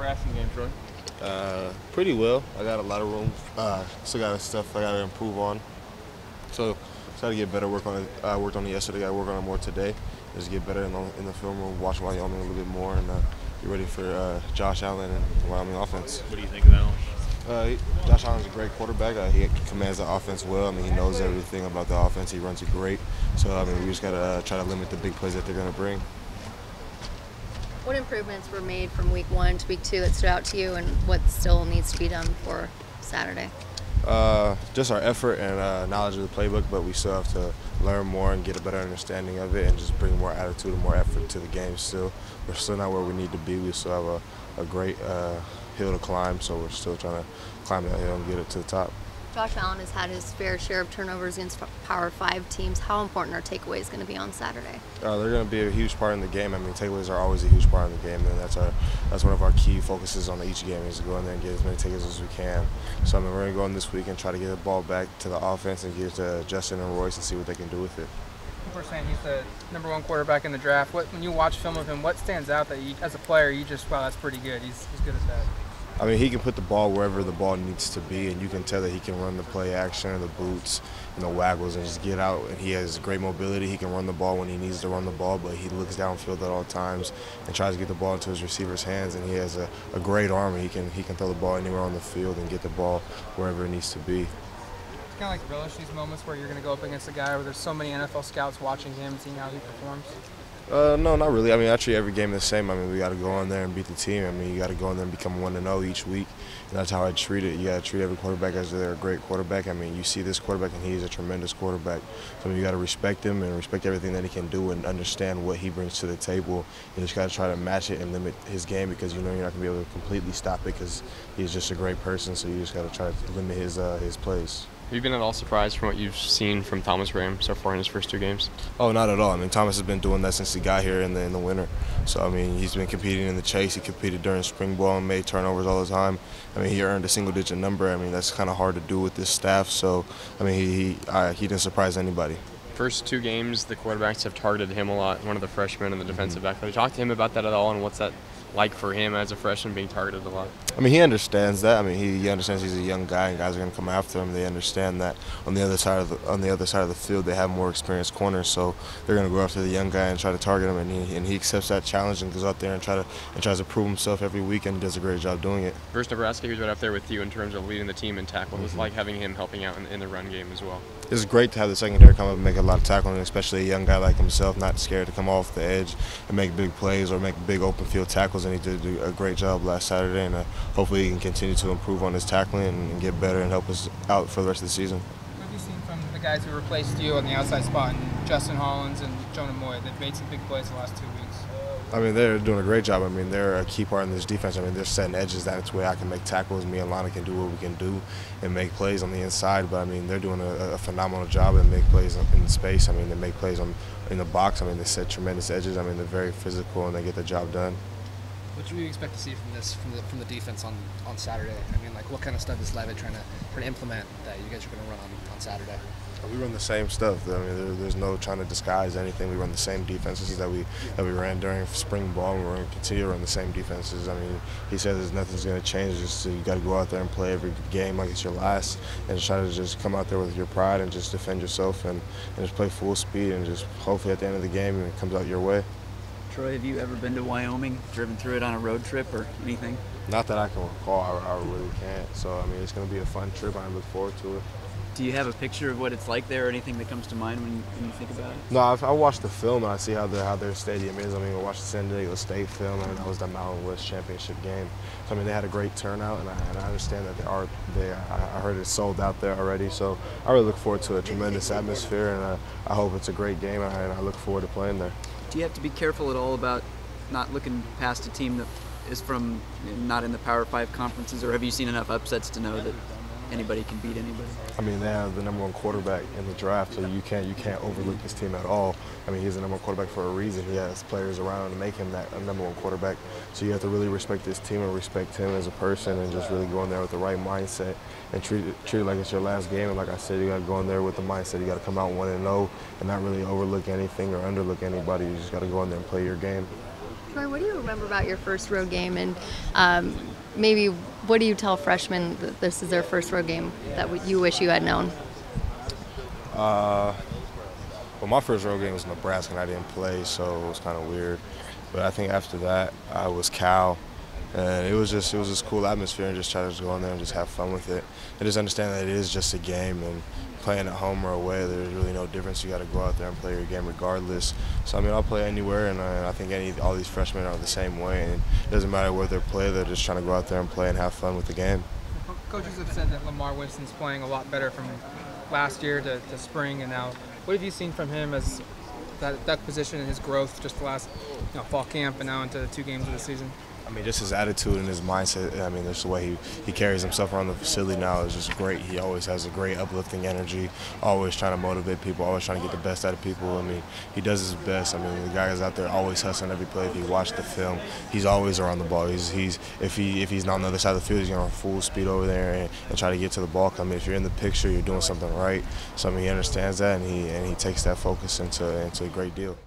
Nebraska game, Troy? Pretty well. I got a lot of room. Still got stuff I got to improve on. So, try to get better. Work on it. I worked on it yesterday. I work on it more today. Just get better in the film room. Watch Wyoming a little bit more and get ready for Josh Allen and the Wyoming offense. What do you think of Allen? Josh Allen's a great quarterback. He commands the offense well. I mean, he knows everything about the offense. He runs it great. So, I mean, we just got to try to limit the big plays that they're going to bring. What improvements were made from week 1 to week 2 that stood out to you, and what still needs to be done for Saturday? Just our effort and knowledge of the playbook, but we still have to learn more and get a better understanding of it and just bring more attitude and more effort to the game still. We're still not where we need to be. We still have a great hill to climb, so we're still trying to climb that hill and get it to the top. Josh Allen has had his fair share of turnovers against Power 5 teams. How important are takeaways going to be on Saturday? They're going to be a huge part in the game. I mean, takeaways are always a huge part in the game, and that's one of our key focuses on each game is to go in there and get as many takeaways as we can. So I mean, we're going to go in this week and try to get the ball back to the offense and get it to Justin and Royce and see what they can do with it. People are saying he's the #1 quarterback in the draft. When you watch film of him, what stands out that as a player you just, wow, that's pretty good. He's good as that. I mean, he can put the ball wherever the ball needs to be, and you can tell that he can run the play action, the boots, and the waggles, and just get out. And he has great mobility. He can run the ball when he needs to run the ball, but he looks downfield at all times and tries to get the ball into his receiver's hands. And he has a great arm. He can throw the ball anywhere on the field and get the ball wherever it needs to be. It's kind of like relish these moments where you're going to go up against a guy where there's so many NFL scouts watching him, seeing how he performs. No, not really. I mean, I treat every game the same. I mean, we got to go in there and beat the team. I mean, you got to go in there and become 1-0 each week. And that's how I treat it. You got to treat every quarterback as they're a great quarterback. I mean, you see this quarterback, and he's a tremendous quarterback. So you got to respect him and respect everything that he can do and understand what he brings to the table. You just got to try to match it and limit his game because you know you're not going to be able to completely stop it because he's just a great person. So you just got to try to limit his plays. Have you been at all surprised from what you've seen from Thomas Graham so far in his first 2 games? Oh, not at all. I mean, Thomas has been doing that since he got here in the winter. So, I mean, he's been competing in the chase. He competed during spring ball and made turnovers all the time. I mean, he earned a single-digit number. I mean, that's kind of hard to do with this staff. So, I mean, he didn't surprise anybody. First 2 games, the quarterbacks have targeted him a lot, one of the freshmen and the defensive back. Have you talked to him about that at all, and what's that like for him as a freshman being targeted a lot? I mean, he understands that. I mean, he understands he's a young guy and guys are going to come after him. They understand that on the other side of the field they have more experienced corners, so they're going to go after the young guy and try to target him. And he accepts that challenge and goes out there and tries to prove himself every week and does a great job doing it. First Nebraska, he was right up there with you in terms of leading the team in tackle. It was like having him helping out in the run game as well. It's great to have the secondary come up and make a lot of tackling, especially a young guy like himself, not scared to come off the edge and make big plays or make big open field tackles. And he did do a great job last Saturday, and hopefully he can continue to improve on his tackling and get better and help us out for the rest of the season. What have you seen from the guys who replaced you on the outside spot, and Justin Hollins and Jonah Moy? They've made some big plays the last 2 weeks. I mean, they're doing a great job. I mean, they're a key part in this defense. I mean, they're setting edges. That's where I can make tackles. Me and Lana can do what we can do and make plays on the inside. But, I mean, they're doing a phenomenal job and make plays in space. I mean, they make plays in the box. I mean, they set tremendous edges. I mean, they're very physical and they get the job done. What do we expect to see from the defense on Saturday? I mean, like, what kind of stuff is Levitt trying to implement that you guys are going to run on Saturday? We run the same stuff. I mean, there's no trying to disguise anything. We run the same defenses that we ran during spring ball, and we're going to continue to run the same defenses. I mean, he says nothing's going to change. Just you got to go out there and play every game like it's your last, and try to just come out there with your pride and just defend yourself and just play full speed and just hopefully at the end of the game it comes out your way. Troy, have you ever been to Wyoming, driven through it on a road trip or anything? Not that I can recall. I really can't. So, I mean, it's going to be a fun trip. I look forward to it. Do you have a picture of what it's like there or anything that comes to mind when you think about it? No, I watched the film and I see how their stadium is. I mean, I watched the San Diego State film and that was the Mountain West Championship game. So, I mean, they had a great turnout and I understand that I heard it's sold out there already. So I really look forward to a tremendous atmosphere and I hope it's a great game and I look forward to playing there. Do you have to be careful at all about not looking past a team that is from not in the Power 5 conferences, or have you seen enough upsets to know that anybody can beat anybody? I mean, they have the #1 quarterback in the draft, so you can't overlook this team at all. I mean, he's the #1 quarterback for a reason. He has players around to make him that #1 quarterback. So you have to really respect this team and respect him as a person, and just really go in there with the right mindset and treat it like it's your last game. And like I said, you got to go in there with the mindset. You got to come out 1-0 and not really overlook anything or underlook anybody. You just got to go in there and play your game. Troy, what do you remember about your first road game, and maybe what do you tell freshmen that this is their first road game that you wish you had known? Well, my first road game was Nebraska, and I didn't play, so it was kind of weird. But I think after that, I was Cal, and it was just cool atmosphere, and just try to just go in there and just have fun with it, and just understand that it is just a game, and playing at home or away, there's really no difference. You got to go out there and play your game regardless. So I mean, I'll play anywhere, and I think all these freshmen are the same way, and it doesn't matter where they play. They're just trying to go out there and play and have fun with the game. Coaches have said that Lamar Winston's playing a lot better from last year to spring, and now what have you seen from him as that position and his growth just the last fall camp and now into the 2 games of the season? I mean, just his attitude and his mindset. I mean, just the way he carries himself around the facility now is just great. He always has a great uplifting energy, always trying to motivate people, always trying to get the best out of people. I mean, he does his best. I mean, the guy is out there always hustling every play. If you watch the film, he's always around the ball. If he's not on the other side of the field, he's going full speed over there and try to get to the ball. I mean, if you're in the picture, you're doing something right. So I mean, he understands that, and he takes that focus into a great deal.